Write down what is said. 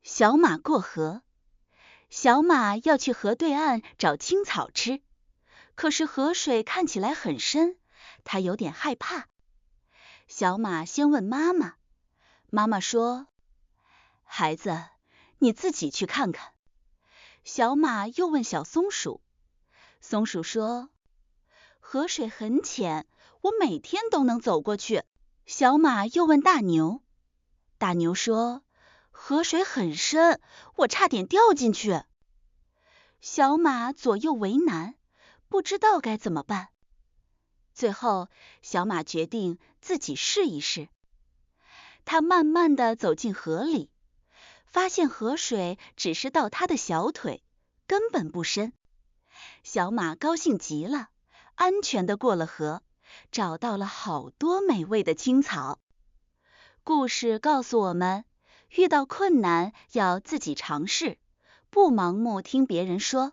小马过河。小马要去河对岸找青草吃，可是河水看起来很深，它有点害怕。小马先问妈妈，妈妈说：“孩子，你自己去看看。”小马又问小松鼠，松鼠说：“河水很浅，我每天都能走过去。”小马又问大牛，大牛说：“河水很深，我差点掉进去。”小马左右为难，不知道该怎么办。最后，小马决定自己试一试。他慢慢地走进河里，发现河水只是到他的小腿，根本不深。小马高兴极了，安全地过了河，找到了好多美味的青草。故事告诉我们，遇到困难要自己尝试，不盲目听别人说。